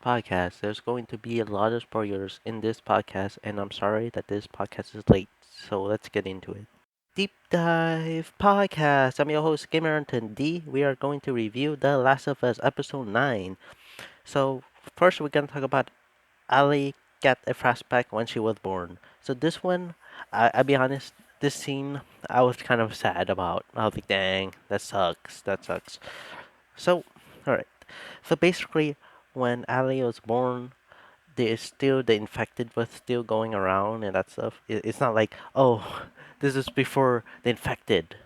podcast. There's going to be a lot of spoilers in this podcast, and I'm sorry that this podcast is late. So let's get into it. Deep Dive Podcast. I'm your host, Gameranton D. We are going to review The Last of Us Episode 9. So, first, we're going to talk about Ali got a flashback when she was born. So, this one, I'll be honest, this scene I was kind of sad about. I was like, dang, that sucks. That sucks. So, alright. So basically, when Ali was born, there is still the infected was still going around and that stuff. It's not like, oh, this is before the infected.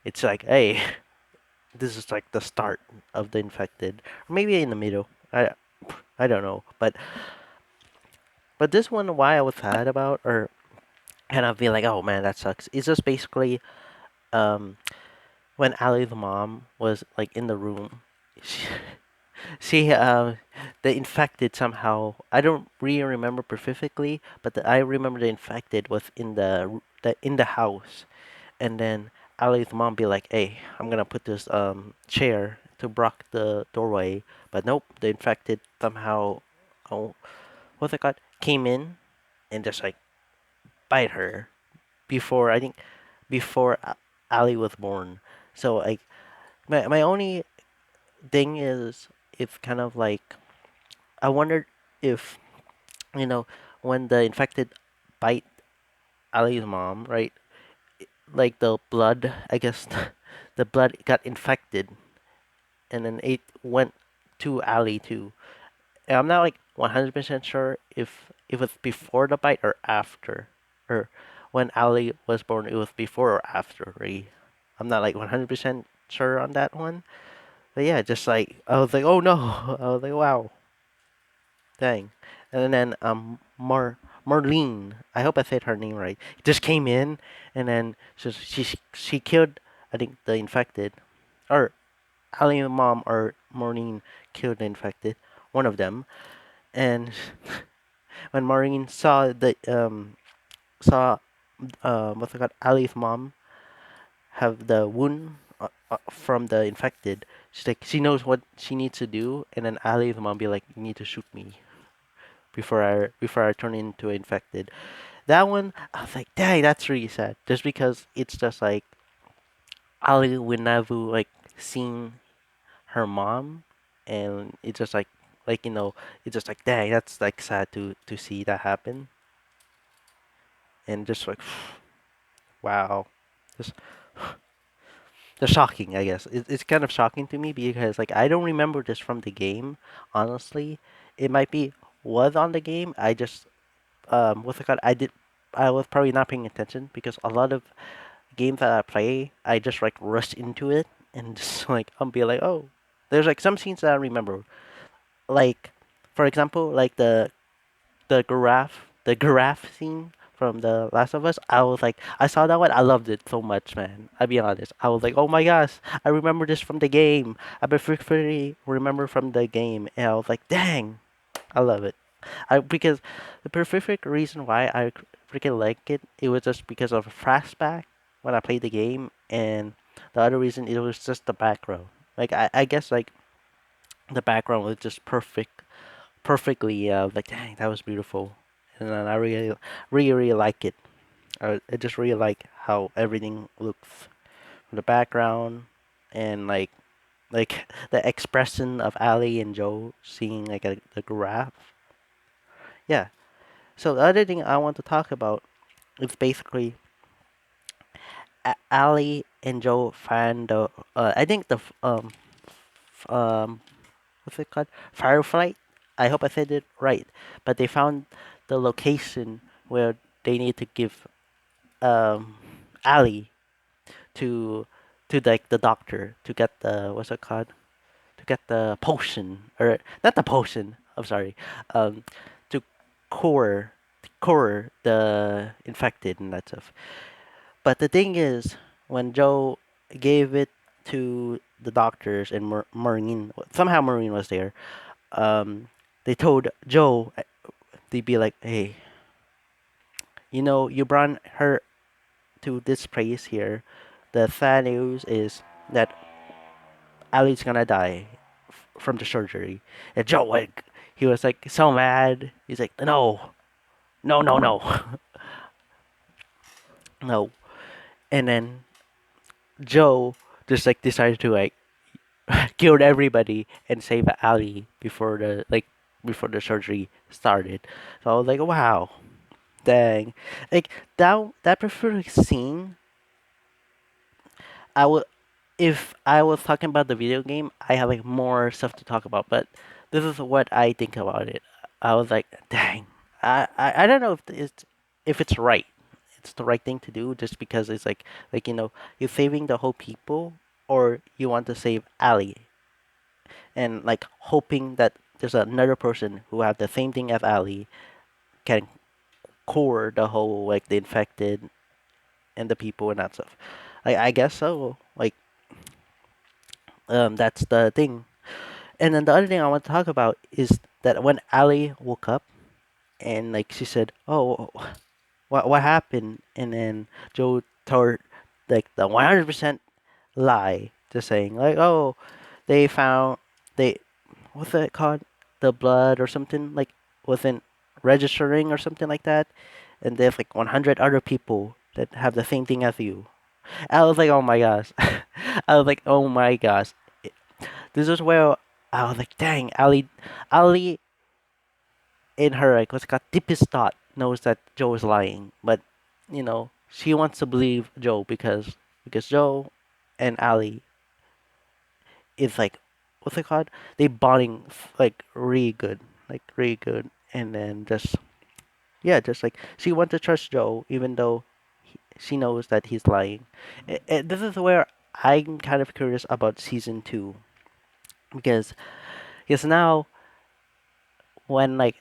It's like, hey, this is like the start of the infected, or maybe in the middle. I don't know, but this one, why I was sad about, or kind of feel like, oh man, that sucks. It's just basically, um, when Ali's mom was like in the room. She, See, the infected somehow. I don't really remember specifically, but I remember the infected was in the house, and then Ali's mom be like, "Hey, I'm gonna put this chair to block the doorway," but nope, the infected somehow, oh, what's it called? Came in and just like bite her before I think before Ali was born. So like my only thing is it's kind of like I wondered if you know when the infected bite Ali's mom, right? Like the blood, I guess the blood got infected, and then it went to Ali too. And I'm not like 100% sure if it's before the bite or after, or when Ali was born, it was before or after. Right? I'm not like 100% sure on that one. But yeah, just like I was like, oh no, I was like, wow, dang. And then Marlene, I hope I said her name right, just came in and then she killed I think the infected, or Ali mom or Marlene killed the infected, one of them. And when Maureen saw what's it called, Ali's mom have the wound from the infected, she's like she knows what she needs to do, and then Ali's mom be like, you need to shoot me before I turn into infected. That one, I was like, dang, that's really sad. Just because it's just like Ali would never like seen her mom, and it's just like it's just like dang, that's like sad to see that happen, and just like wow, just just shocking. I guess it's kind of shocking to me because like I don't remember this from the game. Honestly, it might be was on the game. I just what's it called? I was probably not paying attention because a lot of games that I play, I just like rush into it and just like I'll be like, oh, there's like some scenes that I remember, like for example, like the giraffe scene from The Last of Us. I was like, I saw that one, I loved it so much, man. I'll be honest. I was like, oh my gosh, I remember this from the game. I perfectly remember from the game, and I was like, dang, I love it. Because the perfect reason why I freaking like it, it was just because of a flashback when I played the game, and the other reason it was just the background. Like I guess like the background was just perfectly like dang, that was beautiful, and then I really like it. I just really like how everything looks from the background, and like the expression of Ali and Joe seeing like the graph. Yeah. So the other thing I want to talk about is basically Ali and Joe find the I think the what's it called, Firefly. I hope I said it right. But they found the location where they need to give um Ali to like the doctor to get the what's it called, to get the potion, or not the potion. I'm sorry. Um, to cure the infected and that stuff. But the thing is, when Joe gave it to the doctors and Maureen, somehow Maureen was there. They told Joe, they'd be like, "Hey, you brought her to this place here. The sad news is that Ali's gonna die from the surgery." And Joe, like, he was like so mad. He's like, no, no, no, no, no. And then Joe just like decided to like killed everybody and save Ali before the surgery started. So I was like, wow, dang, like that preferred scene. I would if I was talking about the video game, I have like more stuff to talk about. But this is what I think about it. I was like, dang, I don't know if it's right. It's the right thing to do just because it's you're saving the whole people or you want to save Ali and like hoping that there's another person who have the same thing as Ali can cure the whole like the infected and the people and that stuff. I guess so. That's the thing. And then the other thing I want to talk about is that when Ali woke up and like she said, "Oh, what happened?" And then Joe told like the 100% lie, just saying like, "Oh, they found they what's it called? The blood or something like wasn't registering or something like that, and there's like 100 other people that have the same thing as you." I was like, "Oh my gosh!" I was like, "Oh my gosh!" This is where I was like, "Dang, Ali in her like what's it called deepest thought knows that Joe is lying, but she wants to believe Joe because Joe and Ali is like what's it called? They bonding like really good, and then just yeah, just like she wants to trust Joe even though she knows that he's lying. This is where I'm kind of curious about season two because now when like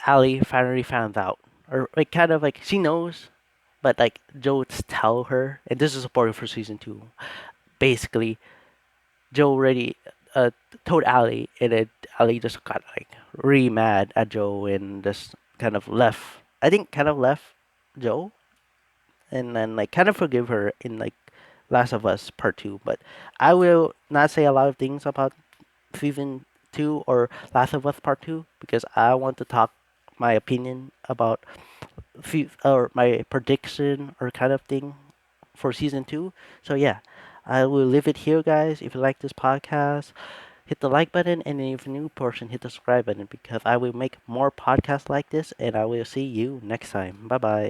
Ali finally found out or like kind of like she knows but like Joe just tell her and this is important for season two. Basically, Joe already told Ali and then Ali just got like really mad at Joe and just kind of left. I think kind of left Joe and then like kind of forgive her in like Last of Us Part Two. But I will not say a lot of things about season two or Last of Us Part Two because I want to talk my opinion about or my prediction or kind of thing for season two. So yeah, I will leave it here, guys. If you like this podcast, hit the like button, and if you're a new person, hit the subscribe button because I will make more podcasts like this, and I will see you next time. Bye bye.